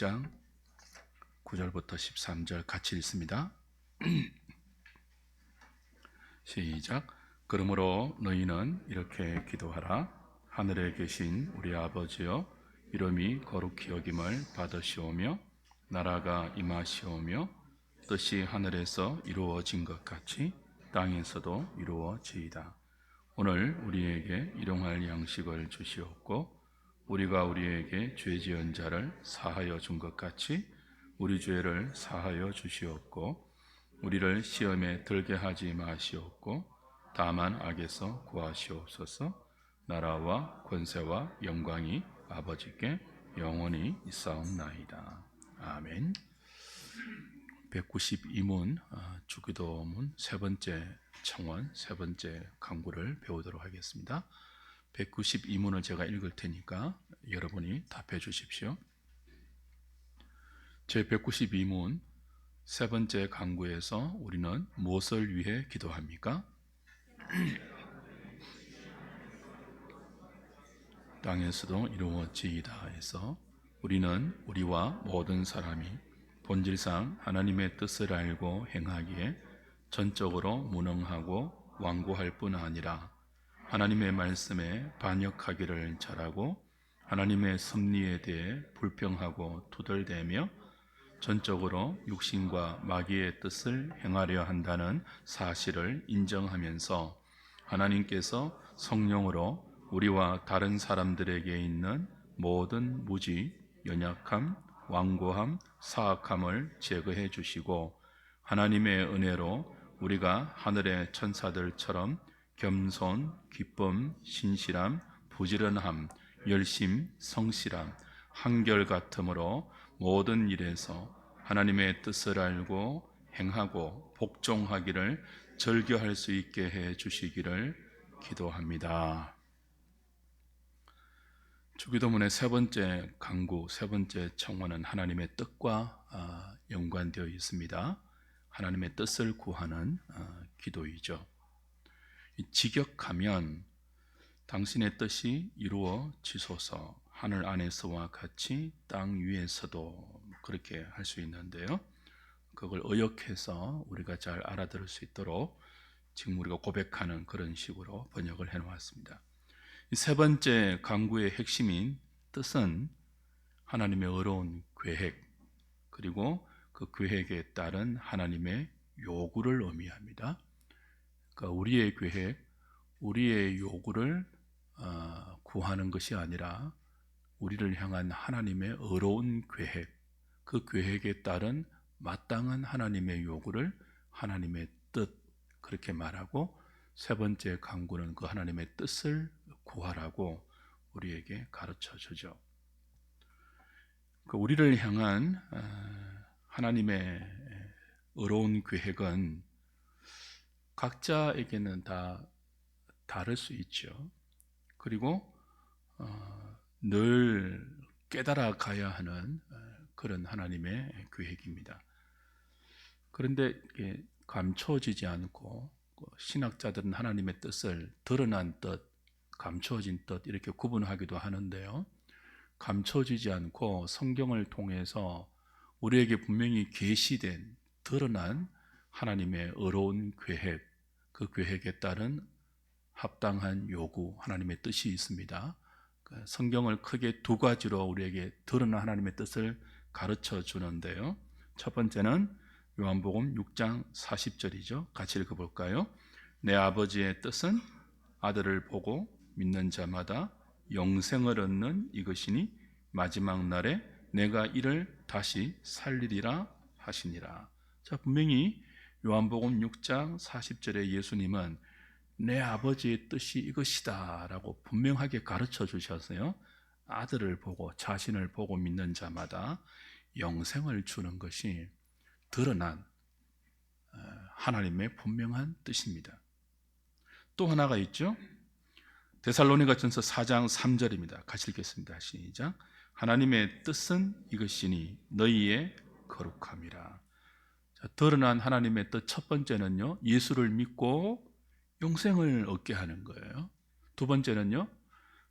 6장 9절부터 13절 같이 읽습니다. 시작. 그러므로 너희는 이렇게 기도하라. 하늘에 계신 우리 아버지여, 이름이 거룩히 여김을 받으시오며 나라가 임하시오며 뜻이 하늘에서 이루어진 것 같이 땅에서도 이루어지이다. 오늘 우리에게 일용할 양식을 주시옵고 우리가 우리에게 죄 지은 자를 사하여 준 것 같이 우리 죄를 사하여 주시옵고 우리를 시험에 들게 하지 마시옵고 다만 악에서 구하시옵소서. 나라와 권세와 영광이 아버지께 영원히 있사옵나이다. 아멘. 192문 주기도문 세 번째 청원, 세 번째 강구를 배우도록 하겠습니다. 192문을 제가 읽을 테니까 여러분이 답해 주십시오. 제 192문 세 번째 강구에서 우리는 무엇을 위해 기도합니까? 땅에서도 이루어지이다 해서 우리는 우리와 모든 사람이 본질상 하나님의 뜻을 알고 행하기에 전적으로 무능하고 완고할 뿐 아니라 하나님의 말씀에 반역하기를 잘하고 하나님의 섭리에 대해 불평하고 투덜대며 전적으로 육신과 마귀의 뜻을 행하려 한다는 사실을 인정하면서 하나님께서 성령으로 우리와 다른 사람들에게 있는 모든 무지, 연약함, 완고함, 사악함을 제거해 주시고 하나님의 은혜로 우리가 하늘의 천사들처럼 겸손, 기쁨, 신실함, 부지런함, 열심, 성실함, 한결같음으로 모든 일에서 하나님의 뜻을 알고 행하고 복종하기를 절규할 수 있게 해 주시기를 기도합니다. 주기도문의 세 번째 강구, 세 번째 청원은 하나님의 뜻과 연관되어 있습니다. 하나님의 뜻을 구하는 기도이죠. 직역하면 당신의 뜻이 이루어지소서, 하늘 안에서와 같이 땅 위에서도, 그렇게 할 수 있는데요. 그걸 의역해서 우리가 잘 알아들을 수 있도록 지금 우리가 고백하는 그런 식으로 번역을 해놓았습니다. 이 세 번째 강구의 핵심인 뜻은 하나님의 의로운 계획, 그리고 그 계획에 따른 하나님의 요구를 의미합니다. 그러니까 우리의 계획, 우리의 요구를 구하는 것이 아니라 우리를 향한 하나님의 의로운 계획, 그 계획에 따른 마땅한 하나님의 요구를 하나님의 뜻, 그렇게 말하고 세 번째 강구는 그 하나님의 뜻을 구하라고 우리에게 가르쳐 주죠. 우리를 향한 하나님의 의로운 계획은 각자에게는 다 다를 수 있죠. 그리고 늘 깨달아 가야 하는 그런 하나님의 계획입니다. 그런데 감춰지지 않고 신학자들은 하나님의 뜻을 드러난 뜻, 감춰진 뜻 이렇게 구분하기도 하는데요. 감춰지지 않고 성경을 통해서 우리에게 분명히 계시된 드러난 하나님의 의로운 계획, 그 계획에 따른 합당한 요구, 하나님의 뜻이 있습니다. 성경을 크게 두 가지로 우리에게 드러난 하나님의 뜻을 가르쳐 주는데요. 첫 번째는 요한복음 6장 40절이죠. 같이 읽어볼까요? 내 아버지의 뜻은 아들을 보고 믿는 자마다 영생을 얻는 이것이니 마지막 날에 내가 이를 다시 살리리라 하시니라. 자, 분명히 요한복음 6장 40절에 예수님은 내 아버지의 뜻이 이것이다 라고 분명하게 가르쳐 주셨어요. 아들을 보고 자신을 보고 믿는 자마다 영생을 주는 것이 드러난 하나님의 분명한 뜻입니다. 또 하나가 있죠. 데살로니가전서 4장 3절입니다. 같이 읽겠습니다. 시작. 하나님의 뜻은 이것이니 너희의 거룩함이라. 자, 드러난 하나님의 뜻 첫 번째는요, 예수를 믿고 영생을 얻게 하는 거예요. 두 번째는요,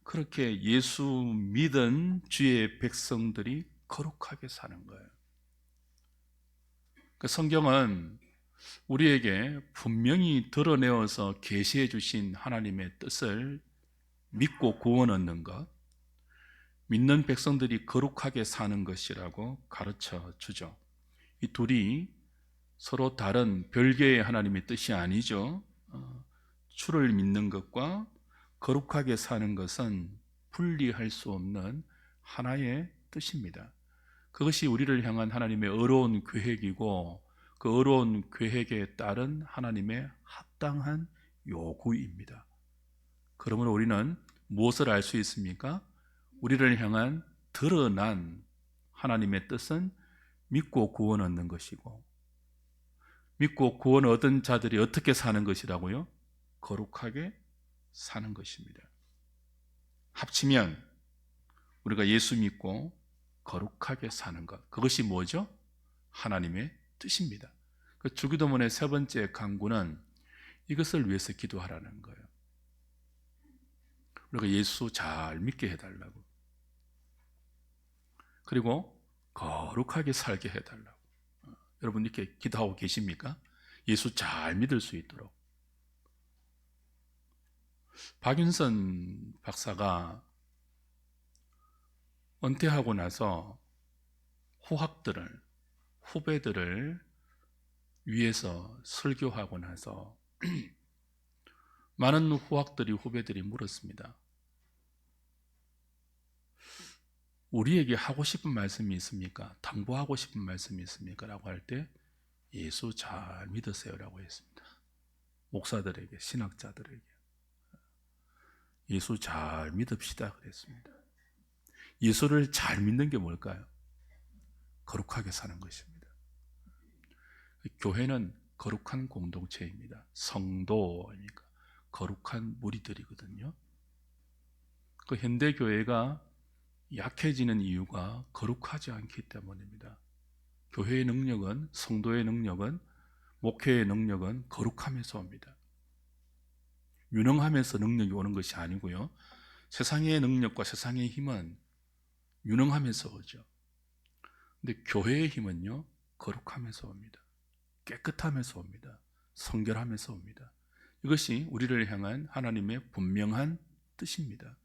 그렇게 예수 믿은 주의 백성들이 거룩하게 사는 거예요. 그 성경은 우리에게 분명히 드러내어서 계시해 주신 하나님의 뜻을 믿고 구원 얻는 것, 믿는 백성들이 거룩하게 사는 것이라고 가르쳐 주죠. 이 둘이 서로 다른 별개의 하나님의 뜻이 아니죠. 주를 믿는 것과 거룩하게 사는 것은 분리할 수 없는 하나의 뜻입니다. 그것이 우리를 향한 하나님의 어려운 계획이고 그 어려운 계획에 따른 하나님의 합당한 요구입니다. 그러므로 우리는 무엇을 알 수 있습니까? 우리를 향한 드러난 하나님의 뜻은 믿고 구원 얻는 것이고, 믿고 구원 얻은 자들이 어떻게 사는 것이라고요? 거룩하게 사는 것입니다. 합치면 우리가 예수 믿고 거룩하게 사는 것, 그것이 뭐죠? 하나님의 뜻입니다. 그 주기도문의 세 번째 강구는 이것을 위해서 기도하라는 거예요. 우리가 예수 잘 믿게 해달라고, 그리고 거룩하게 살게 해달라고. 여러분 이렇게 기도하고 계십니까? 예수 잘 믿을 수 있도록. 박윤선 박사가 은퇴하고 나서 후배들을 위해서 설교하고 나서 많은 후배들이 물었습니다. 우리에게 하고 싶은 말씀이 있습니까? 당부하고 싶은 말씀이 있습니까? 라고 할 때 예수 잘 믿으세요 라고 했습니다. 목사들에게, 신학자들에게 예수 잘 믿읍시다 그랬습니다. 예수를 잘 믿는 게 뭘까요? 거룩하게 사는 것입니다. 교회는 거룩한 공동체입니다. 성도입니까? 거룩한 무리들이거든요. 그 현대 교회가 약해지는 이유가 거룩하지 않기 때문입니다. 교회의 능력은, 성도의 능력은, 목회의 능력은 거룩함에서 옵니다. 유능함에서 능력이 오는 것이 아니고요. 세상의 능력과 세상의 힘은 유능함에서 오죠. 근데 교회의 힘은요, 거룩함에서 옵니다. 깨끗함에서 옵니다. 성결함에서 옵니다. 이것이 우리를 향한 하나님의 분명한 뜻입니다.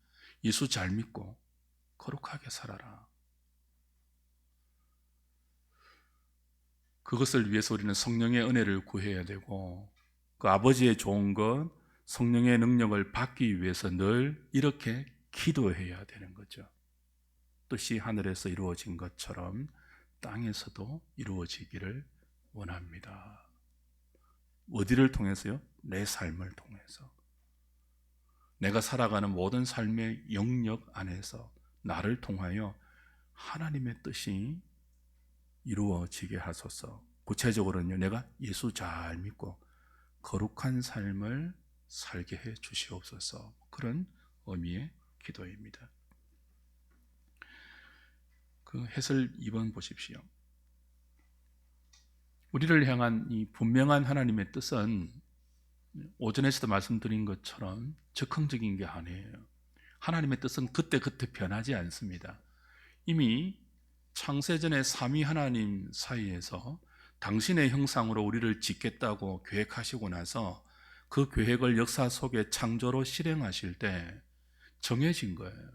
예수 잘 믿고 거룩하게 살아라. 그것을 위해서 우리는 성령의 은혜를 구해야 되고, 그 아버지의 좋은 것, 성령의 능력을 받기 위해서 늘 이렇게 기도해야 되는 거죠. 뜻이 하늘에서 이루어진 것처럼 땅에서도 이루어지기를 원합니다. 어디를 통해서요? 내 삶을 통해서. 내가 살아가는 모든 삶의 영역 안에서 나를 통하여 하나님의 뜻이 이루어지게 하소서. 구체적으로는요, 내가 예수 잘 믿고 거룩한 삶을 살게 해 주시옵소서. 그런 의미의 기도입니다. 그 해설 2번 보십시오. 우리를 향한 이 분명한 하나님의 뜻은 오전에서도 말씀드린 것처럼 즉흥적인 게 아니에요. 하나님의 뜻은 그때그때 변하지 않습니다. 이미 창세전의 삼위 하나님 사이에서 당신의 형상으로 우리를 짓겠다고 계획하시고 나서 그 계획을 역사 속에 창조로 실행하실 때 정해진 거예요.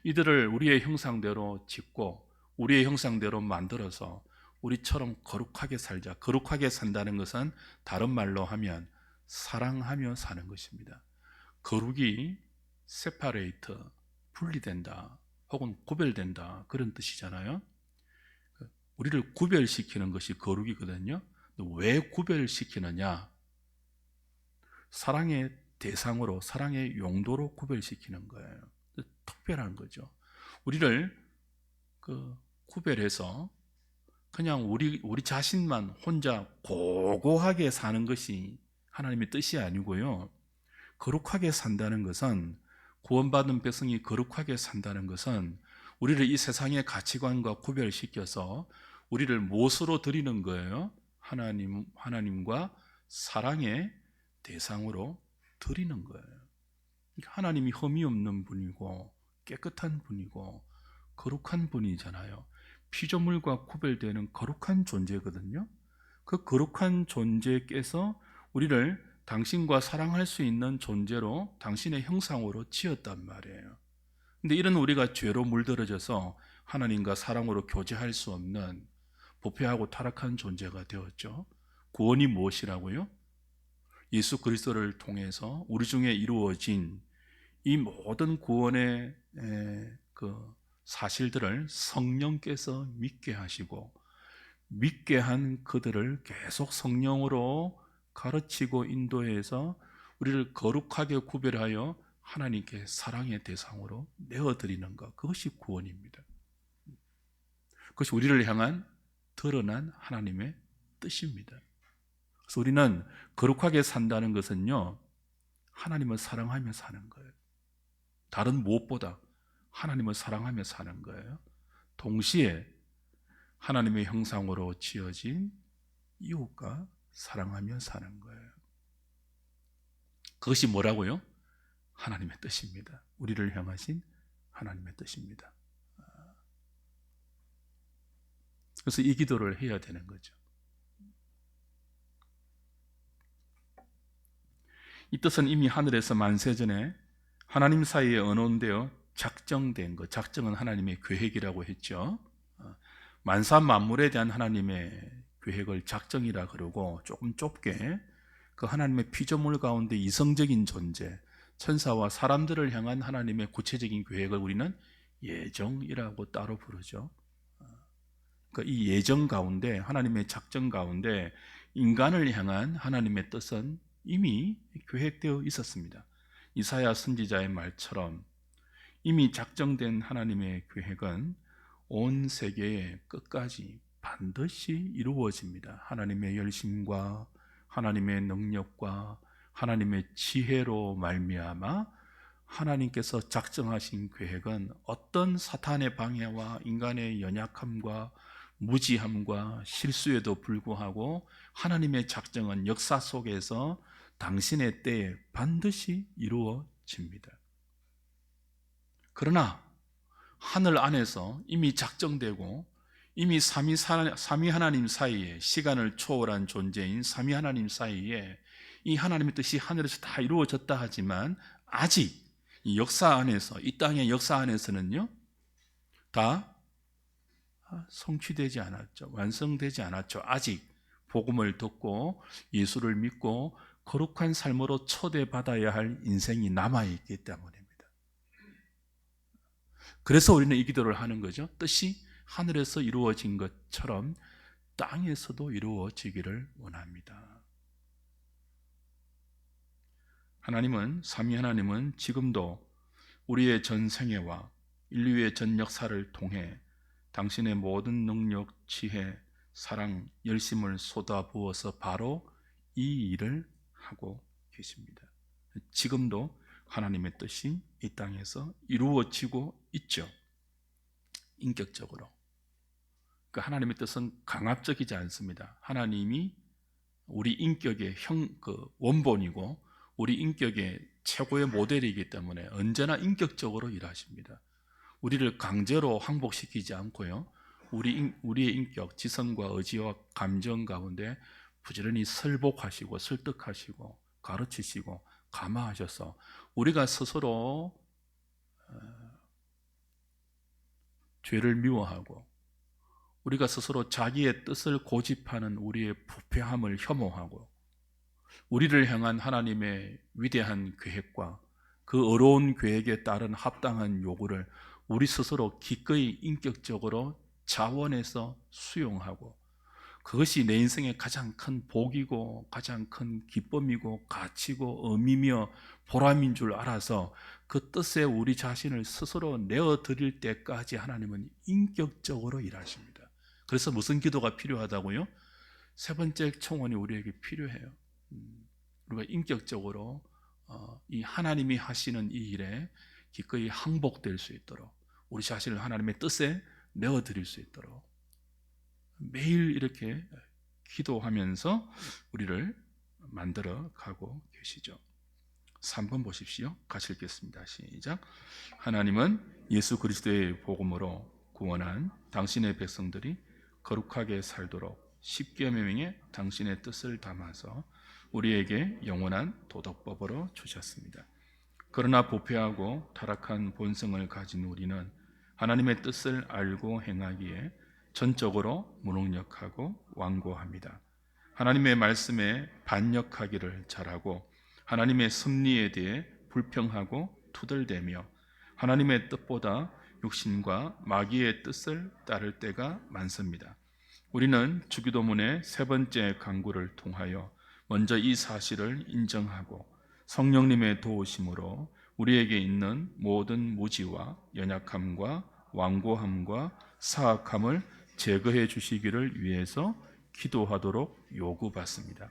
이들을 우리의 형상대로 짓고 우리의 형상대로 만들어서 우리처럼 거룩하게 살자. 거룩하게 산다는 것은 다른 말로 하면 사랑하며 사는 것입니다. 거룩이 세파레이트, 분리된다 혹은 구별된다 그런 뜻이잖아요. 우리를 구별시키는 것이 거룩이거든요. 왜 구별시키느냐? 사랑의 대상으로, 사랑의 용도로 구별시키는 거예요. 특별한 거죠. 우리를 구별해서 그냥 우리 자신만 혼자 고고하게 사는 것이 하나님의 뜻이 아니고요. 거룩하게 산다는 것은, 구원받은 백성이 거룩하게 산다는 것은 우리를 이 세상의 가치관과 구별시켜서 우리를 무엇으로 드리는 거예요? 하나님과 사랑의 대상으로 드리는 거예요. 하나님이 흠이 없는 분이고 깨끗한 분이고 거룩한 분이잖아요. 피조물과 구별되는 거룩한 존재거든요. 그 거룩한 존재께서 우리를 당신과 사랑할 수 있는 존재로 당신의 형상으로 지었단 말이에요. 근데 이런 우리가 죄로 물들어져서 하나님과 사랑으로 교제할 수 없는 부패하고 타락한 존재가 되었죠. 구원이 무엇이라고요? 예수 그리스도를 통해서 우리 중에 이루어진 이 모든 구원의 그 사실들을 성령께서 믿게 하시고, 믿게 한 그들을 계속 성령으로 가르치고 인도해서 우리를 거룩하게 구별하여 하나님께 사랑의 대상으로 내어드리는 것, 그것이 구원입니다. 그것이 우리를 향한 드러난 하나님의 뜻입니다. 그래서 우리는 거룩하게 산다는 것은요, 하나님을 사랑하며 사는 거예요. 다른 무엇보다 하나님을 사랑하며 사는 거예요. 동시에 하나님의 형상으로 지어진 이웃과 사랑하며 사는 거예요. 그것이 뭐라고요? 하나님의 뜻입니다. 우리를 향하신 하나님의 뜻입니다. 그래서 이 기도를 해야 되는 거죠. 이 뜻은 이미 하늘에서 만세전에 하나님 사이에 언론되어 작정된 것, 작정은 하나님의 계획이라고 했죠. 만사 만물에 대한 하나님의 계획을 작정이라 그러고, 조금 좁게 그 하나님의 피조물 가운데 이성적인 존재, 천사와 사람들을 향한 하나님의 구체적인 계획을 우리는 예정이라고 따로 부르죠. 그러니까 이 예정 가운데, 하나님의 작정 가운데 인간을 향한 하나님의 뜻은 이미 계획되어 있었습니다. 이사야 선지자의 말처럼 이미 작정된 하나님의 계획은 온 세계의 끝까지 반드시 이루어집니다. 하나님의 열심과 하나님의 능력과 하나님의 지혜로 말미암아 하나님께서 작정하신 계획은 어떤 사탄의 방해와 인간의 연약함과 무지함과 실수에도 불구하고 하나님의 작정은 역사 속에서 당신의 때에 반드시 이루어집니다. 그러나 하늘 안에서 이미 작정되고 이미 삼위 하나님 사이에, 시간을 초월한 존재인 삼위 하나님 사이에 이 하나님의 뜻이 하늘에서 다 이루어졌다 하지만 아직 이 역사 안에서, 이 땅의 역사 안에서는요, 다 성취되지 않았죠. 완성되지 않았죠. 아직 복음을 듣고 예수를 믿고 거룩한 삶으로 초대받아야 할 인생이 남아있기 때문입니다. 그래서 우리는 이 기도를 하는 거죠. 뜻이 하늘에서 이루어진 것처럼 땅에서도 이루어지기를 원합니다. 하나님은, 삼위 하나님은 지금도 우리의 전 생애와 인류의 전 역사를 통해 당신의 모든 능력, 지혜, 사랑, 열심을 쏟아부어서 바로 이 일을 하고 계십니다. 지금도 하나님의 뜻이 이 땅에서 이루어지고 있죠. 인격적으로. 그 하나님의 뜻은 강압적이지 않습니다. 하나님이 우리 인격의 원본이고 우리 인격의 최고의 모델이기 때문에 언제나 인격적으로 일하십니다. 우리를 강제로 항복시키지 않고요, 우리의 인격, 지성과 의지와 감정 가운데 부지런히 설복하시고 설득하시고 가르치시고 감화하셔서 우리가 스스로 죄를 미워하고 우리가 스스로 자기의 뜻을 고집하는 우리의 부패함을 혐오하고 우리를 향한 하나님의 위대한 계획과 그 어려운 계획에 따른 합당한 요구를 우리 스스로 기꺼이 인격적으로 자원해서 수용하고, 그것이 내 인생의 가장 큰 복이고 가장 큰 기쁨이고 가치고 의미며 보람인 줄 알아서 그 뜻에 우리 자신을 스스로 내어드릴 때까지 하나님은 인격적으로 일하십니다. 그래서 무슨 기도가 필요하다고요? 세 번째 청원이 우리에게 필요해요. 우리가 인격적으로 이 하나님이 하시는 이 일에 기꺼이 항복될 수 있도록, 우리 자신을 하나님의 뜻에 내어드릴 수 있도록 매일 이렇게 기도하면서 우리를 만들어 가고 계시죠. 3번 보십시오. 같이 읽겠습니다. 시작. 하나님은 예수 그리스도의 복음으로 구원한 당신의 백성들이 거룩하게 살도록 십계명에 당신의 뜻을 담아서 우리에게 영원한 도덕법으로 주셨습니다. 그러나 부패하고 타락한 본성을 가진 우리는 하나님의 뜻을 알고 행하기에 전적으로 무능력하고 완고합니다. 하나님의 말씀에 반역하기를 잘하고 하나님의 섭리에 대해 불평하고 투덜대며 하나님의 뜻보다 육신과 마귀의 뜻을 따를 때가 많습니다. 우리는 주기도문의 세 번째 강구를 통하여 먼저 이 사실을 인정하고 성령님의 도우심으로 우리에게 있는 모든 무지와 연약함과 완고함과 사악함을 제거해 주시기를 위해서 기도하도록 요구받습니다.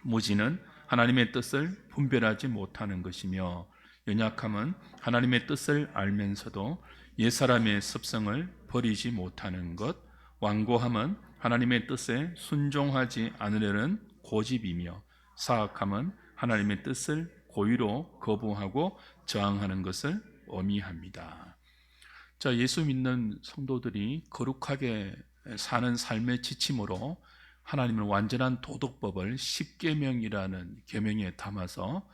무지는 하나님의 뜻을 분별하지 못하는 것이며 연약함은 하나님의 뜻을 알면서도 옛사람의 습성을 버리지 못하는 것, 완고함은 하나님의 뜻에 순종하지 않으려는 고집이며 사악함은 하나님의 뜻을 고의로 거부하고 저항하는 것을 의미합니다. 자, 예수 믿는 성도들이 거룩하게 사는 삶의 지침으로 하나님은 완전한 도덕법을 십계명이라는 계명에 담아서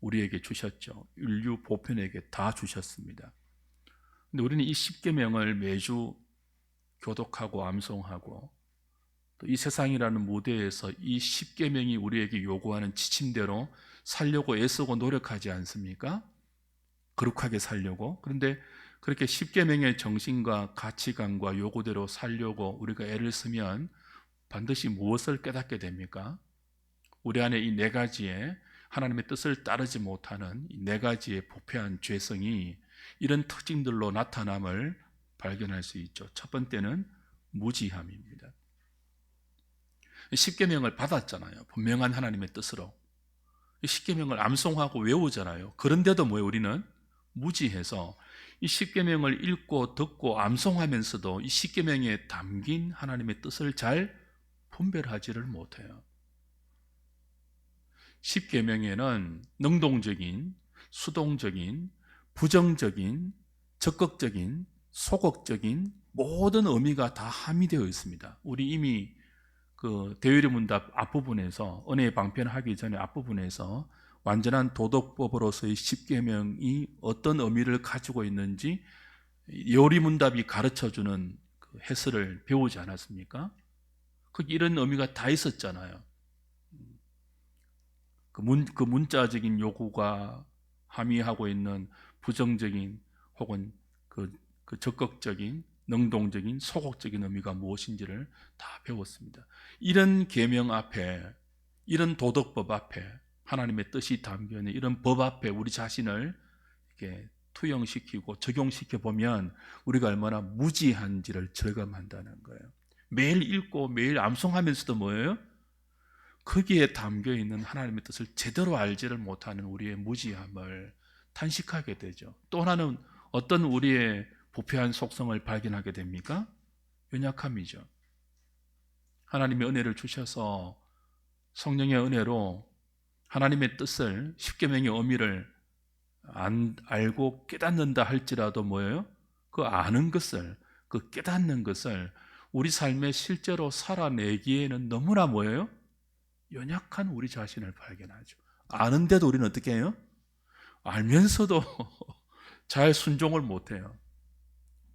우리에게 주셨죠. 인류 보편에게 다 주셨습니다. 근데 우리는 이 십계명을 매주 교독하고 암송하고 또 이 세상이라는 무대에서 이 십계명이 우리에게 요구하는 지침대로 살려고 애쓰고 노력하지 않습니까? 거룩하게 살려고. 그런데 그렇게 십계명의 정신과 가치관과 요구대로 살려고 우리가 애를 쓰면 반드시 무엇을 깨닫게 됩니까? 우리 안에 이 네 가지의 하나님의 뜻을 따르지 못하는 이 네 가지의 부패한 죄성이 이런 특징들로 나타남을 발견할 수 있죠. 첫 번째는 무지함입니다. 십계명을 받았잖아요. 분명한 하나님의 뜻으로. 십계명을 암송하고 외우잖아요. 그런데도 뭐예요? 우리는 무지해서 이 십계명을 읽고 듣고 암송하면서도 이 십계명에 담긴 하나님의 뜻을 잘 분별하지를 못해요. 십계명에는 능동적인, 수동적인, 부정적인, 적극적인, 소극적인 모든 의미가 다 함유되어 있습니다. 우리 이미 그 대유리 문답 앞부분에서 은혜의 방편하기 전에 앞부분에서 완전한 도덕법으로서의 십계명이 어떤 의미를 가지고 있는지 요리 문답이 가르쳐주는 그 해설을 배우지 않았습니까? 거기 이런 의미가 다 있었잖아요. 그 문자적인 요구가 함의하고 있는 부정적인 혹은 그 적극적인 능동적인 소극적인 의미가 무엇인지를 다 배웠습니다. 이런 계명 앞에, 이런 도덕법 앞에 하나님의 뜻이 담겨 있는 이런 법 앞에 우리 자신을 이렇게 투영시키고 적용시켜 보면 우리가 얼마나 무지한지를 절감한다는 거예요. 매일 읽고 매일 암송하면서도 뭐예요? 거기에 담겨 있는 하나님의 뜻을 제대로 알지를 못하는 우리의 무지함을 탄식하게 되죠. 또 하나는 어떤 우리의 부패한 속성을 발견하게 됩니까? 연약함이죠. 하나님의 은혜를 주셔서 성령의 은혜로 하나님의 뜻을 십계명의 의미를 알고 깨닫는다 할지라도 뭐예요? 그 아는 것을, 그 깨닫는 것을 우리 삶에 실제로 살아내기에는 너무나 뭐예요? 연약한 우리 자신을 발견하죠. 아는데도 우리는 어떻게 해요? 알면서도 잘 순종을 못해요.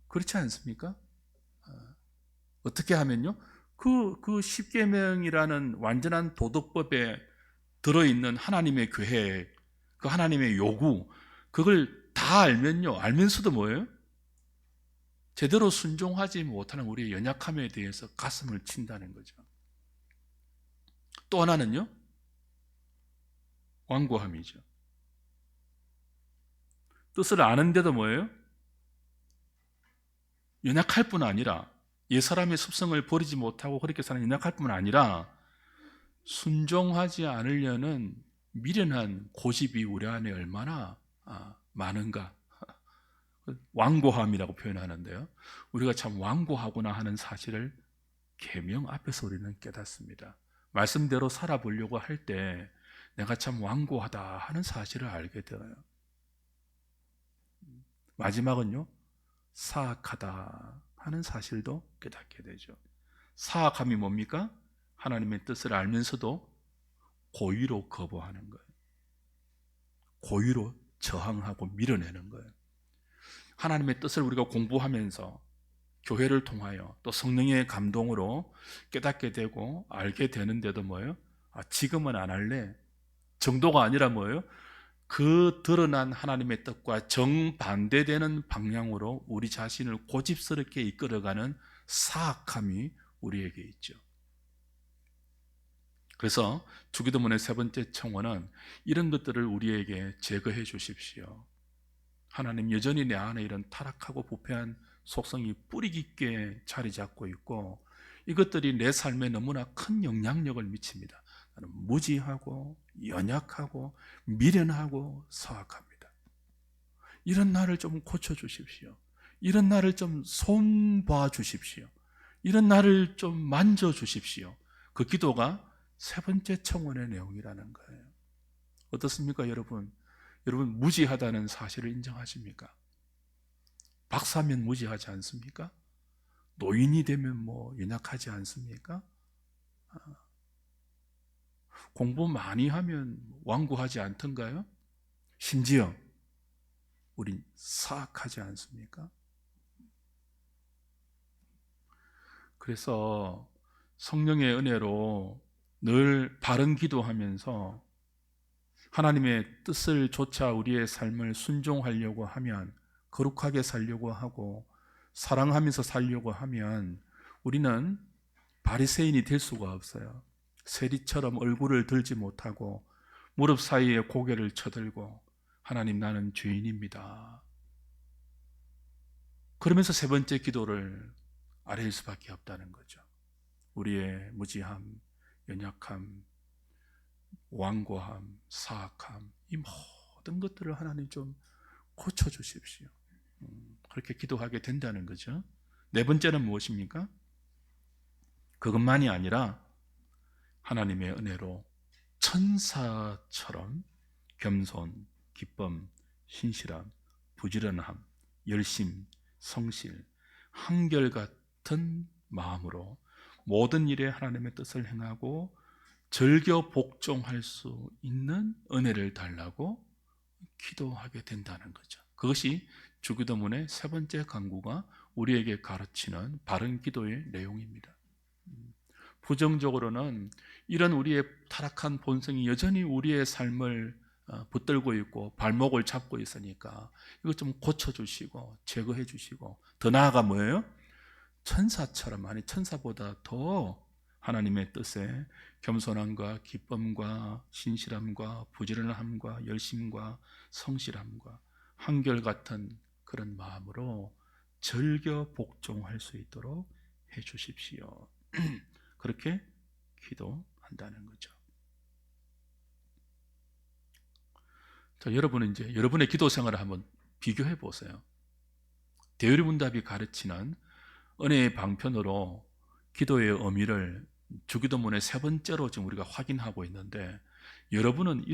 그렇지 않습니까? 어떻게 하면요? 그 십계명이라는 완전한 도덕법에 들어있는 하나님의 계획, 그 하나님의 요구, 그걸 다 알면요. 알면서도 뭐예요? 제대로 순종하지 못하는 우리의 연약함에 대해서 가슴을 친다는 거죠. 또 하나는요? 완고함이죠. 뜻을 아는데도 뭐예요? 연약할 뿐 아니라 옛사람의 습성을 버리지 못하고 그렇게 사는 연약할 뿐 아니라 순종하지 않으려는 미련한 고집이 우리 안에 얼마나 많은가. 완고함이라고 표현하는데요. 우리가 참 완고하구나 하는 사실을 계명 앞에서 우리는 깨닫습니다. 말씀대로 살아보려고 할 때 내가 참 완고하다 하는 사실을 알게 되어요. 마지막은요, 사악하다 하는 사실도 깨닫게 되죠. 사악함이 뭡니까? 하나님의 뜻을 알면서도 고의로 거부하는 거예요. 고의로 저항하고 밀어내는 거예요. 하나님의 뜻을 우리가 공부하면서 교회를 통하여 또 성령의 감동으로 깨닫게 되고 알게 되는데도 뭐예요? 지금은 안 할래 정도가 아니라 뭐예요? 그 드러난 하나님의 뜻과 정반대되는 방향으로 우리 자신을 고집스럽게 이끌어가는 사악함이 우리에게 있죠. 그래서 주기도문의 세 번째 청원은 이런 것들을 우리에게 제거해 주십시오. 하나님, 여전히 내 안에 이런 타락하고 부패한 속성이 뿌리 깊게 자리 잡고 있고 이것들이 내 삶에 너무나 큰 영향력을 미칩니다. 나는 무지하고 연약하고 미련하고 사악합니다. 이런 나를 좀 고쳐주십시오. 이런 나를 좀 손봐 주십시오. 이런 나를 좀 만져주십시오. 그 기도가 세 번째 청원의 내용이라는 거예요. 어떻습니까, 여러분? 여러분, 무지하다는 사실을 인정하십니까? 박사면 무지하지 않습니까? 노인이 되면 뭐 연약하지 않습니까? 공부 많이 하면 완고하지 않던가요? 심지어 우린 사악하지 않습니까? 그래서 성령의 은혜로 늘 바른 기도하면서 하나님의 뜻을 조차 우리의 삶을 순종하려고 하면, 거룩하게 살려고 하고 사랑하면서 살려고 하면 우리는 바리새인이 될 수가 없어요. 세리처럼 얼굴을 들지 못하고 무릎 사이에 고개를 쳐들고 하나님, 나는 죄인입니다. 그러면서 세 번째 기도를 아뢰일 수밖에 없다는 거죠. 우리의 무지함, 연약함, 완고함, 사악함, 이 모든 것들을 하나님 좀 고쳐주십시오. 그렇게 기도하게 된다는 거죠. 네 번째는 무엇입니까? 그것만이 아니라 하나님의 은혜로 천사처럼 겸손, 기쁨, 신실함, 부지런함, 열심, 성실, 한결같은 마음으로 모든 일에 하나님의 뜻을 행하고 즐겨 복종할 수 있는 은혜를 달라고 기도하게 된다는 거죠. 그것이 주기도문의 세 번째 강구가 우리에게 가르치는 바른 기도의 내용입니다. 부정적으로는 이런 우리의 타락한 본성이 여전히 우리의 삶을 붙들고 있고 발목을 잡고 있으니까 이것 좀 고쳐주시고 제거해 주시고, 더 나아가 뭐예요? 천사처럼, 아니 천사보다 더 하나님의 뜻에 겸손함과 기쁨과 신실함과 부지런함과 열심과 성실함과 한결같은 그런 마음으로 즐겨 복종할 수 있도록 해 주십시오. 그렇게 기도한다는 거죠. 자, 여러분은 이제 여러분의 기도 생활을 한번 비교해 보세요. 대의문답이 가르치는 은혜의 방편으로 기도의 의미를 주기도문의 세 번째로 지금 우리가 확인하고 있는데, 여러분은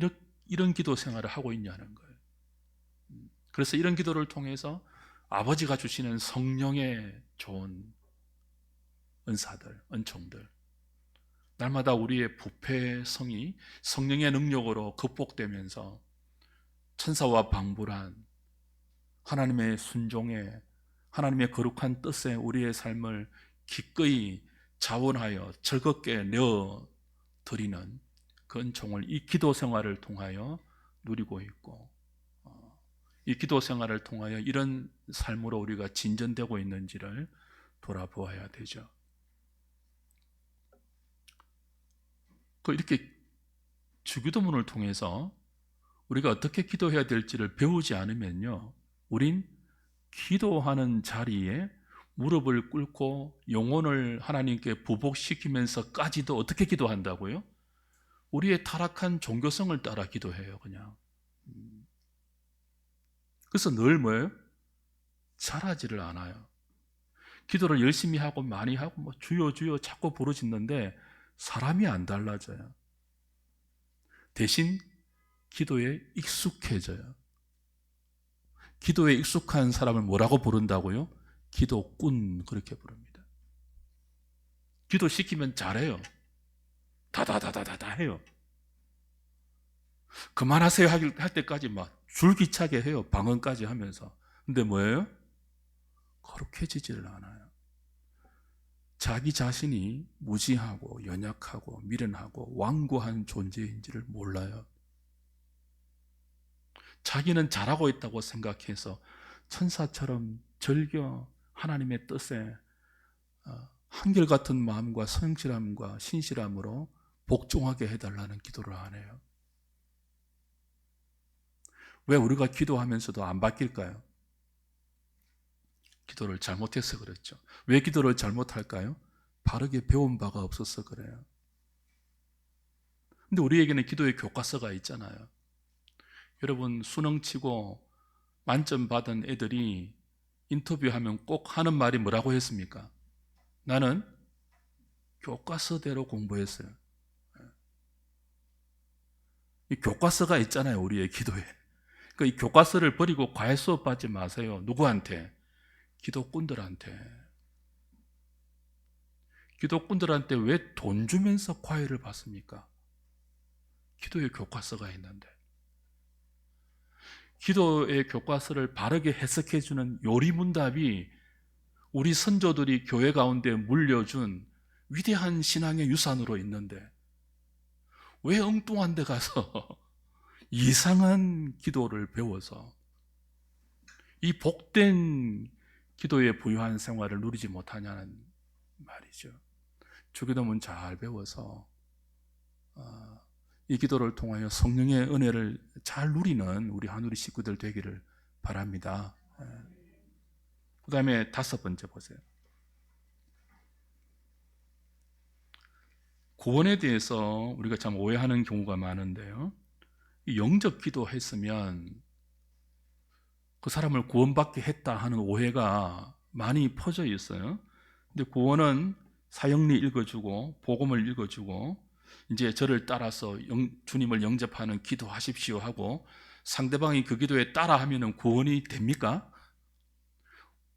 이런 기도 생활을 하고 있냐는 거예요. 그래서 이런 기도를 통해서 아버지가 주시는 성령의 좋은 은사들, 은총들, 날마다 우리의 부패성이 성령의 능력으로 극복되면서 천사와 방불한 하나님의 순종에, 하나님의 거룩한 뜻에 우리의 삶을 기꺼이 자원하여 즐겁게 내어 드리는 그 은총을 이 기도 생활을 통하여 누리고 있고, 이 기도 생활을 통하여 이런 삶으로 우리가 진전되고 있는지를 돌아보아야 되죠. 이렇게 주기도문을 통해서 우리가 어떻게 기도해야 될지를 배우지 않으면요, 우린 기도하는 자리에 무릎을 꿇고 영혼을 하나님께 부복시키면서까지도 어떻게 기도한다고요? 우리의 타락한 종교성을 따라 기도해요, 그냥. 그래서 늘 뭐예요? 잘하지를 않아요. 기도를 열심히 하고 많이 하고 주여 주여 자꾸 부르짖는데 사람이 안 달라져요. 대신 기도에 익숙해져요. 기도에 익숙한 사람을 뭐라고 부른다고요? 기도꾼, 그렇게 부릅니다. 기도시키면 잘해요. 다다다다다다 해요. 그만하세요 할 때까지 막 줄기차게 해요. 방언까지 하면서. 근데 뭐예요? 거룩해지지를 않아요. 자기 자신이 무지하고 연약하고 미련하고 완고한 존재인지를 몰라요. 자기는 잘하고 있다고 생각해서 천사처럼 절겨 하나님의 뜻에 한결같은 마음과 성실함과 신실함으로 복종하게 해달라는 기도를 안 해요. 왜 우리가 기도하면서도 안 바뀔까요? 기도를 잘못해서 그렇죠. 왜 기도를 잘못할까요? 바르게 배운 바가 없어서 그래요. 근데 우리에게는 기도의 교과서가 있잖아요. 여러분, 수능 치고 만점 받은 애들이 인터뷰하면 꼭 하는 말이 뭐라고 했습니까? 나는 교과서대로 공부했어요. 이 교과서가 있잖아요, 우리의 기도에. 그러니까 이 교과서를 버리고 과외 수업 받지 마세요. 누구한테? 기도꾼들한테. 기도꾼들한테 왜 돈 주면서 과외를 받습니까? 기도의 교과서가 있는데. 기도의 교과서를 바르게 해석해주는 요리문답이 우리 선조들이 교회 가운데 물려준 위대한 신앙의 유산으로 있는데 왜 엉뚱한 데 가서 이상한 기도를 배워서 이 복된 기도에 부유한 생활을 누리지 못하냐는 말이죠. 주기도문 잘 배워서 이 기도를 통하여 성령의 은혜를 잘 누리는 우리 한우리 식구들 되기를 바랍니다. 그 다음에 5번째 보세요. 구원에 대해서 우리가 참 오해하는 경우가 많은데요. 영접 기도했으면 그 사람을 구원받게 했다 하는 오해가 많이 퍼져 있어요. 근데 구원은 사형리 읽어주고 복음을 읽어주고 이제 저를 따라서 주님을 영접하는 기도하십시오 하고 상대방이 그 기도에 따라하면 구원이 됩니까?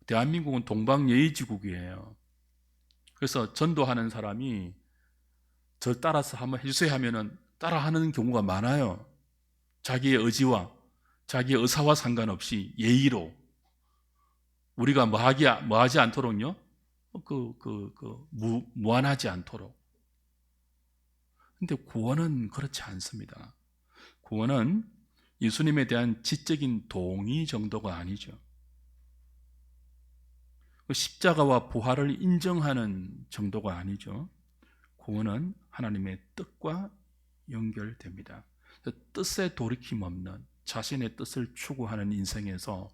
대한민국은 동방예의지국이에요. 그래서 전도하는 사람이 저 따라서 한번 해주세요 하면 따라하는 경우가 많아요. 자기의 의지와 자기의 의사와 상관없이 예의로 우리가 뭐하지 않도록요? 무한하지 않도록. 근데 구원은 그렇지 않습니다. 구원은 예수님에 대한 지적인 동의 정도가 아니죠. 십자가와 부활을 인정하는 정도가 아니죠. 구원은 하나님의 뜻과 연결됩니다. 뜻에 돌이킴 없는 자신의 뜻을 추구하는 인생에서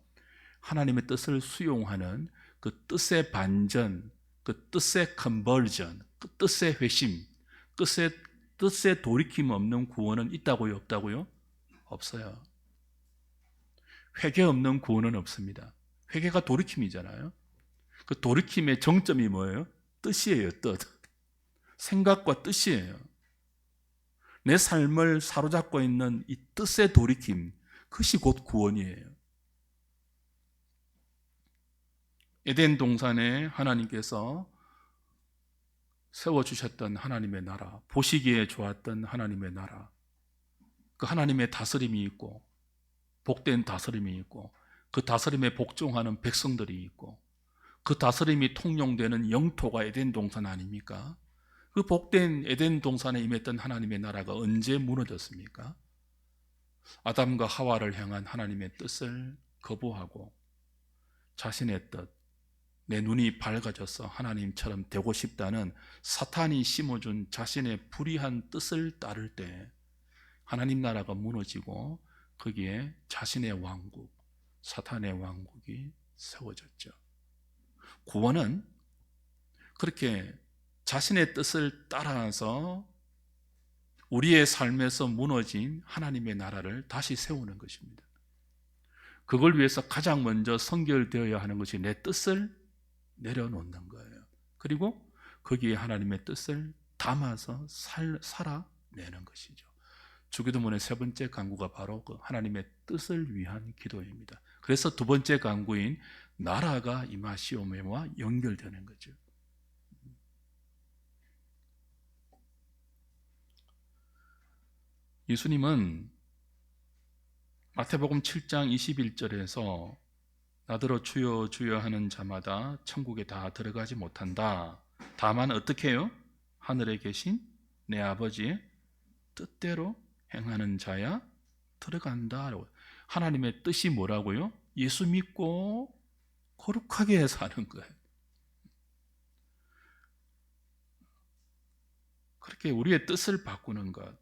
하나님의 뜻을 수용하는 그 뜻의 반전, 그 뜻의 컨버전, 그 뜻의 회심, 뜻에 돌이킴 없는 구원은 있다고요? 없다고요? 없어요. 회개 없는 구원은 없습니다. 회개가 돌이킴이잖아요. 그 돌이킴의 정점이 뭐예요? 뜻이에요, 뜻. 생각과 뜻이에요. 내 삶을 사로잡고 있는 이 뜻의 돌이킴, 그것이 곧 구원이에요. 에덴 동산에 하나님께서 세워주셨던 하나님의 나라, 보시기에 좋았던 하나님의 나라, 그 하나님의 다스림이 있고 복된 다스림이 있고 그 다스림에 복종하는 백성들이 있고 그 다스림이 통용되는 영토가 에덴 동산 아닙니까? 그 복된 에덴 동산에 임했던 하나님의 나라가 언제 무너졌습니까? 아담과 하와를 향한 하나님의 뜻을 거부하고 자신의 뜻, 내 눈이 밝아져서 하나님처럼 되고 싶다는 사탄이 심어준 자신의 불의한 뜻을 따를 때 하나님 나라가 무너지고 거기에 자신의 왕국, 사탄의 왕국이 세워졌죠. 구원은 그렇게 자신의 뜻을 따라서 우리의 삶에서 무너진 하나님의 나라를 다시 세우는 것입니다. 그걸 위해서 가장 먼저 선결되어야 하는 것이 내 뜻을 내려놓는 거예요. 그리고 거기에 하나님의 뜻을 담아서 살아내는 것이죠. 주기도문의 세 번째 간구가 바로 그 하나님의 뜻을 위한 기도입니다. 그래서 두 번째 간구인 나라가 임하시오매와 연결되는 거죠. 예수님은 마태복음 7장 21절에서 나더러 주여 주여 하는 자마다 천국에 다 들어가지 못한다. 다만 어떻게 해요? 하늘에 계신 내 아버지의 뜻대로 행하는 자야 들어간다. 하나님의 뜻이 뭐라고요? 예수 믿고 거룩하게 사는 거예요. 그렇게 우리의 뜻을 바꾸는 것,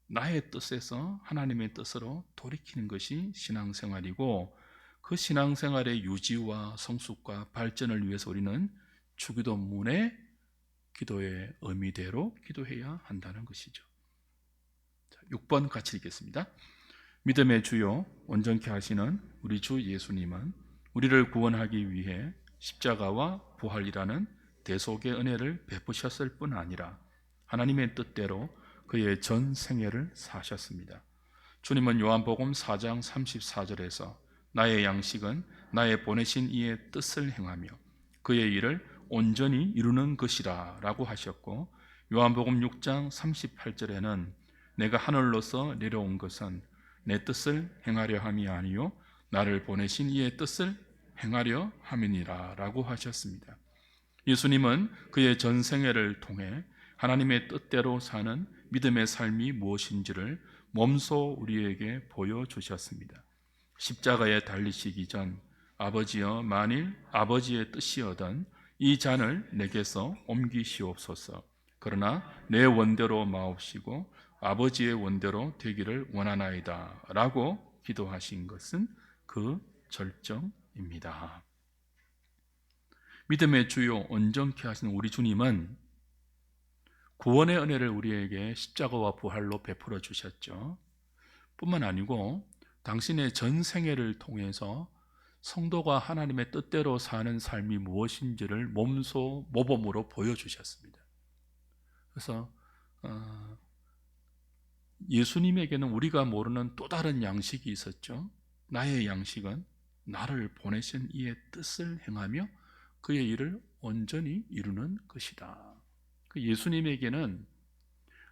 나의 뜻에서 하나님의 뜻으로 돌이키는 것이 신앙생활이고, 그 신앙생활의 유지와 성숙과 발전을 위해서 우리는 주기도문의 기도의 의미대로 기도해야 한다는 것이죠. 6번 같이 읽겠습니다. 믿음의 주요 온전케 하시는 우리 주 예수님은 우리를 구원하기 위해 십자가와 부활이라는 대속의 은혜를 베푸셨을 뿐 아니라 하나님의 뜻대로 그의 전 생애를 사셨습니다. 주님은 요한복음 4장 34절에서 나의 양식은 나의 보내신 이의 뜻을 행하며 그의 일을 온전히 이루는 것이라 라고 하셨고, 요한복음 6장 38절에는 내가 하늘로서 내려온 것은 내 뜻을 행하려 함이 아니요 나를 보내신 이의 뜻을 행하려 함이니라 라고 하셨습니다. 예수님은 그의 전생애를 통해 하나님의 뜻대로 사는 믿음의 삶이 무엇인지를 몸소 우리에게 보여주셨습니다. 십자가에 달리시기 전 아버지여 만일 아버지의 뜻이여든 이 잔을 내게서 옮기시옵소서. 그러나 내 원대로 마옵시고 아버지의 원대로 되기를 원하나이다 라고 기도하신 것은 그 절정입니다. 믿음의 주요 온전케 하시는 우리 주님은 구원의 은혜를 우리에게 십자가와 부활로 베풀어 주셨죠. 뿐만 아니고 당신의 전 생애를 통해서 성도가 하나님의 뜻대로 사는 삶이 무엇인지를 몸소 모범으로 보여주셨습니다. 그래서 예수님에게는 우리가 모르는 또 다른 양식이 있었죠. 나의 양식은 나를 보내신 이의 뜻을 행하며 그의 일을 온전히 이루는 것이다. 그 예수님에게는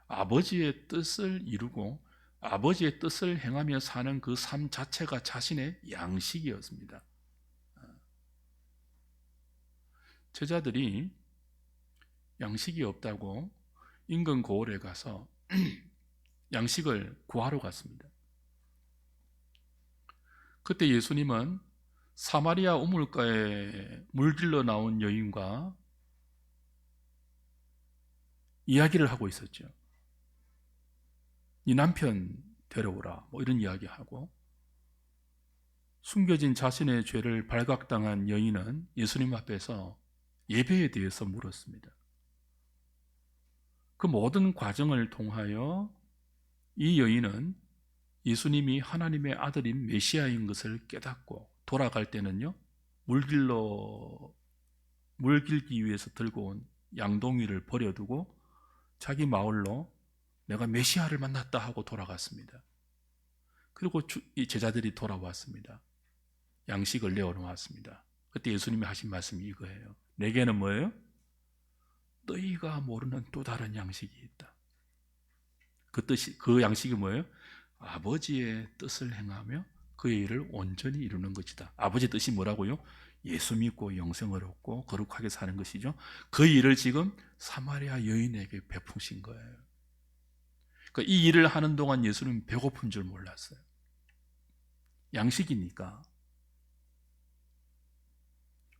아버지의 뜻을 이루고 아버지의 뜻을 행하며 사는 그 삶 자체가 자신의 양식이었습니다. 제자들이 양식이 없다고 인근 고을에 가서 양식을 구하러 갔습니다. 그때 예수님은 사마리아 우물가에 물길러 나온 여인과 이야기를 하고 있었죠. 네 남편 데려오라 뭐 이런 이야기하고, 숨겨진 자신의 죄를 발각당한 여인은 예수님 앞에서 예배에 대해서 물었습니다. 그 모든 과정을 통하여 이 여인은 예수님이 하나님의 아들인 메시아인 것을 깨닫고 돌아갈 때는요, 물 길기 위해서 들고 온 양동이를 버려두고 자기 마을로 내가 메시아를 만났다 하고 돌아갔습니다. 그리고 이 제자들이 돌아왔습니다. 양식을 내어놓았습니다. 그때 예수님이 하신 말씀이 이거예요. 내게는 뭐예요? 너희가 모르는 또 다른 양식이 있다. 그 양식이 뭐예요? 아버지의 뜻을 행하며 그의 일을 온전히 이루는 것이다. 아버지의 뜻이 뭐라고요? 예수 믿고 영생을 얻고 거룩하게 사는 것이죠. 그 일을 지금 사마리아 여인에게 베푸신 거예요. 그러니까 이 일을 하는 동안 예수님은 배고픈 줄 몰랐어요. 양식이니까.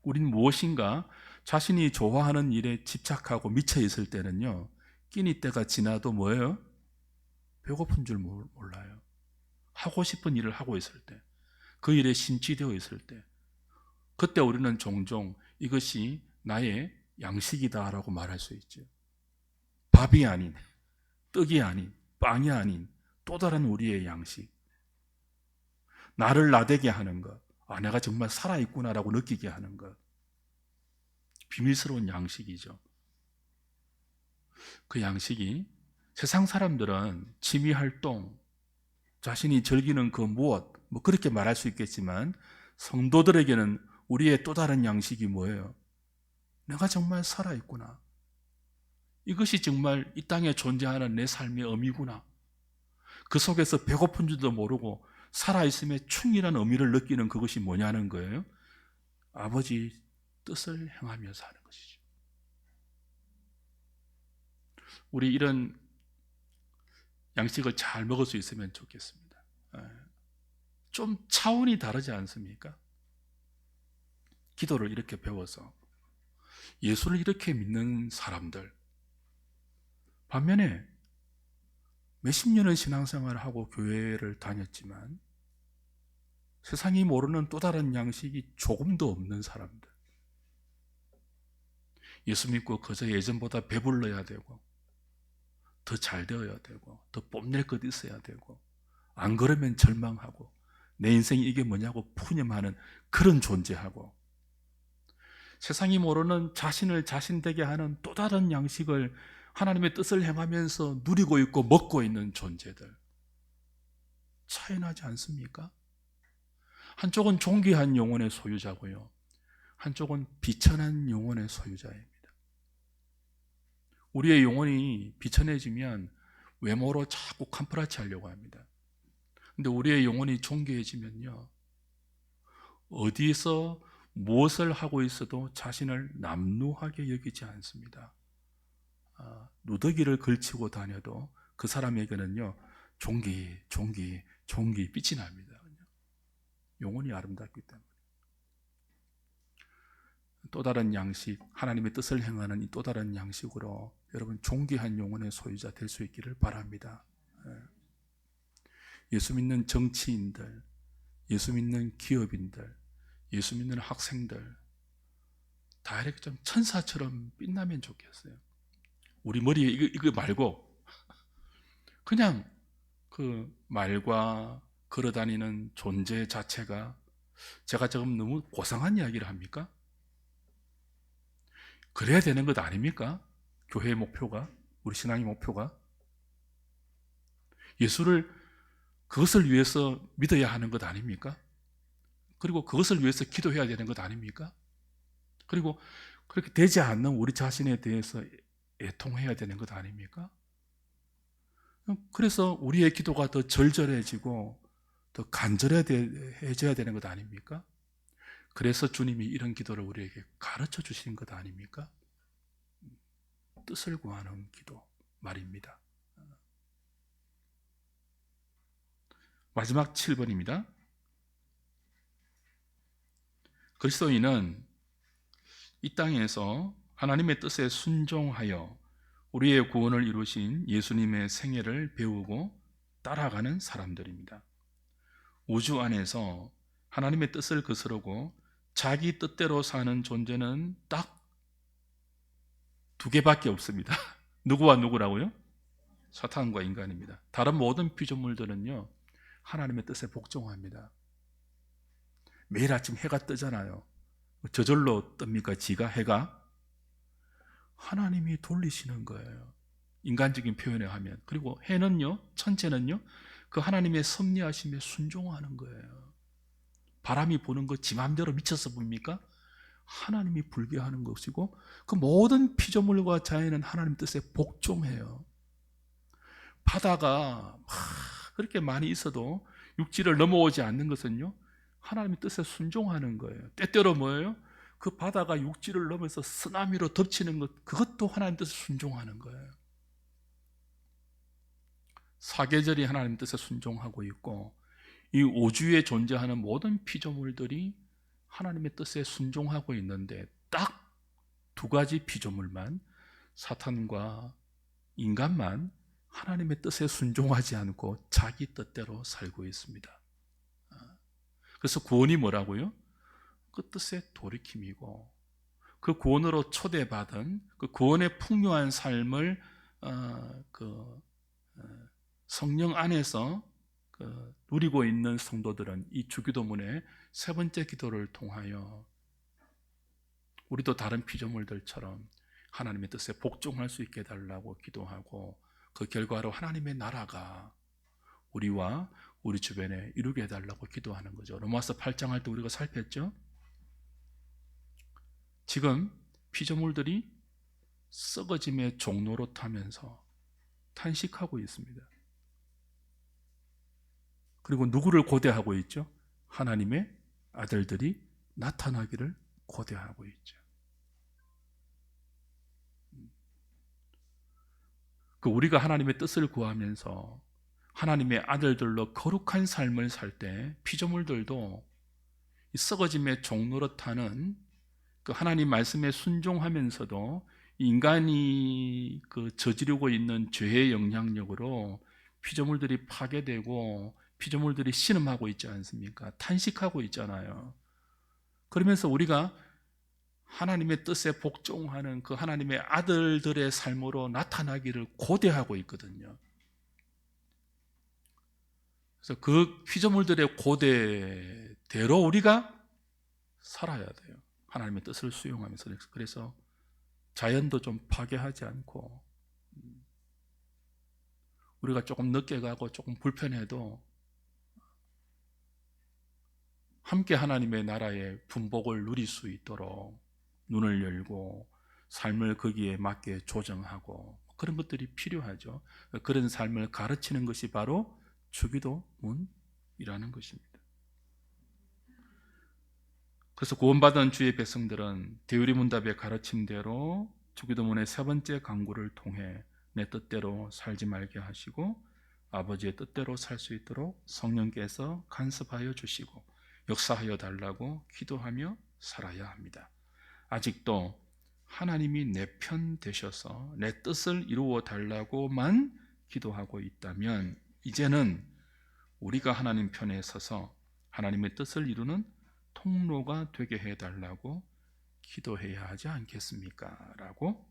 우린 무엇인가 자신이 좋아하는 일에 집착하고 미쳐 있을 때는요, 끼니 때가 지나도 뭐예요? 배고픈 줄 몰라요. 하고 싶은 일을 하고 있을 때, 그 일에 심취되어 있을 때, 그때 우리는 종종 이것이 나의 양식이다라고 말할 수 있죠. 밥이 아닌, 떡이 아닌, 빵이 아닌 또 다른 우리의 양식, 나를 나대게 하는 것, 내가 정말 살아있구나라고 느끼게 하는 것, 비밀스러운 양식이죠. 그 양식이 세상 사람들은 취미 활동, 자신이 즐기는 그 무엇, 뭐 그렇게 말할 수 있겠지만 성도들에게는 우리의 또 다른 양식이 뭐예요? 내가 정말 살아있구나. 이것이 정말 이 땅에 존재하는 내 삶의 의미구나. 그 속에서 배고픈 줄도 모르고 살아있음의 충분한 의미를 느끼는 그것이 뭐냐는 거예요. 아버지 뜻을 행하며 사는 것이죠. 우리 이런 양식을 잘 먹을 수 있으면 좋겠습니다. 좀 차원이 다르지 않습니까? 기도를 이렇게 배워서 예수를 이렇게 믿는 사람들, 반면에 몇십 년을 신앙생활을 하고 교회를 다녔지만 세상이 모르는 또 다른 양식이 조금도 없는 사람들, 예수 믿고 그저 예전보다 배불러야 되고 더 잘 되어야 되고 더 뽐낼 것 있어야 되고 안 그러면 절망하고 내 인생이 이게 뭐냐고 푸념하는 그런 존재하고 세상이 모르는 자신을 자신되게 하는 또 다른 양식을 하나님의 뜻을 행하면서 누리고 있고 먹고 있는 존재들, 차이 나지 않습니까? 한쪽은 존귀한 영혼의 소유자고요, 한쪽은 비천한 영혼의 소유자입니다. 우리의 영혼이 비천해지면 외모로 자꾸 캄프라치 하려고 합니다. 근데 우리의 영혼이 존귀해지면요, 어디서 무엇을 하고 있어도 자신을 남루하게 여기지 않습니다. 누더기를 걸치고 다녀도 그 사람에게는요, 존귀 빛이 납니다. 영혼이 아름답기 때문에. 또 다른 양식, 하나님의 뜻을 행하는 이 또 다른 양식으로 여러분 존귀한 영혼의 소유자 될 수 있기를 바랍니다. 예수 믿는 정치인들, 예수 믿는 기업인들, 예수 믿는 학생들 다 이렇게 좀 천사처럼 빛나면 좋겠어요. 우리 머리에 이거 말고 그냥 그 말과 걸어다니는 존재 자체가, 제가 지금 너무 고상한 이야기를 합니까? 그래야 되는 것 아닙니까? 교회의 목표가, 우리 신앙의 목표가 예수를 그것을 위해서 믿어야 하는 것 아닙니까? 그리고 그것을 위해서 기도해야 되는 것 아닙니까? 그리고 그렇게 되지 않는 우리 자신에 대해서 애통해야 되는 것 아닙니까? 그래서 우리의 기도가 더 절절해지고 더 간절해져야 되는 것 아닙니까? 그래서 주님이 이런 기도를 우리에게 가르쳐 주신 것 아닙니까? 뜻을 구하는 기도 말입니다. 마지막 7번입니다. 그리스도인은 이 땅에서 하나님의 뜻에 순종하여 우리의 구원을 이루신 예수님의 생애를 배우고 따라가는 사람들입니다. 우주 안에서 하나님의 뜻을 거스르고 자기 뜻대로 사는 존재는 딱 두 개밖에 없습니다. 누구와 누구라고요? 사탄과 인간입니다. 다른 모든 피조물들은요, 하나님의 뜻에 복종합니다. 매일 아침 해가 뜨잖아요. 저절로 뜹니까? 지가 해가? 하나님이 돌리시는 거예요. 인간적인 표현을 하면. 그리고 해는요, 천체는요, 그 하나님의 섭리하심에 순종하는 거예요. 바람이 부는 거 지 맘대로 미쳐서 봅니까? 하나님이 불게 하는 것이고 그 모든 피조물과 자연은 하나님 뜻에 복종해요. 바다가 그렇게 많이 있어도 육지를 넘어오지 않는 것은요, 하나님의 뜻에 순종하는 거예요. 때때로 뭐예요? 그 바다가 육지를 넘어서 쓰나미로 덮치는 것, 그것도 하나님 뜻에 순종하는 거예요. 사계절이 하나님 뜻에 순종하고 있고 이 우주에 존재하는 모든 피조물들이 하나님의 뜻에 순종하고 있는데 딱 두 가지 피조물만, 사탄과 인간만 하나님의 뜻에 순종하지 않고 자기 뜻대로 살고 있습니다. 그래서 구원이 뭐라고요? 그 뜻의 돌이킴이고 그 구원으로 초대받은 그 구원의 풍요한 삶을 성령 안에서 누리고 있는 성도들은 이 주기도문의 세 번째 기도를 통하여 우리도 다른 피조물들처럼 하나님의 뜻에 복종할 수 있게 해달라고 기도하고 그 결과로 하나님의 나라가 우리와 우리 주변에 이루게 해달라고 기도하는 거죠. 로마서 8장 할 때 우리가 살폈죠. 지금 피조물들이 썩어짐의 종로로 타면서 탄식하고 있습니다. 그리고 누구를 고대하고 있죠? 하나님의 아들들이 나타나기를 고대하고 있죠. 우리가 하나님의 뜻을 구하면서 하나님의 아들들로 거룩한 삶을 살 때 피조물들도 썩어짐의 종로로 타는 그 하나님 말씀에 순종하면서도 인간이 저지르고 있는 죄의 영향력으로 피조물들이 파괴되고 피조물들이 신음하고 있지 않습니까? 탄식하고 있잖아요. 그러면서 우리가 하나님의 뜻에 복종하는 그 하나님의 아들들의 삶으로 나타나기를 고대하고 있거든요. 그래서 그 피조물들의 고대대로 우리가 살아야 돼요. 하나님의 뜻을 수용하면서. 그래서 자연도 좀 파괴하지 않고 우리가 조금 늦게 가고 조금 불편해도 함께 하나님의 나라의 분복을 누릴 수 있도록 눈을 열고 삶을 거기에 맞게 조정하고 그런 것들이 필요하죠. 그런 삶을 가르치는 것이 바로 주기도문이라는 것입니다. 그래서 구원받은 주의 백성들은 대유리문답의 가르침대로 주기도문의 세 번째 강구를 통해 내 뜻대로 살지 말게 하시고 아버지의 뜻대로 살 수 있도록 성령께서 간섭하여 주시고 역사하여 달라고 기도하며 살아야 합니다. 아직도 하나님이 내 편 되셔서 내 뜻을 이루어 달라고만 기도하고 있다면 이제는 우리가 하나님 편에 서서 하나님의 뜻을 이루는 통로가 되게 해달라고 기도해야 하지 않겠습니까? 라고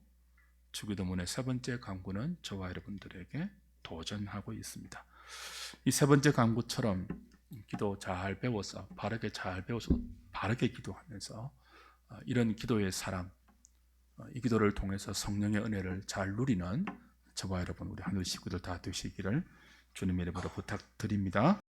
주기도문의 세 번째 강구는 저와 여러분들에게 도전하고 있습니다. 이 세 번째 강구처럼 기도 잘 배워서 바르게 기도하면서 이런 기도의 사람, 이 기도를 통해서 성령의 은혜를 잘 누리는 저와 여러분 우리 하늘 식구들 다 되시기를 주님의 이름으로 부탁드립니다.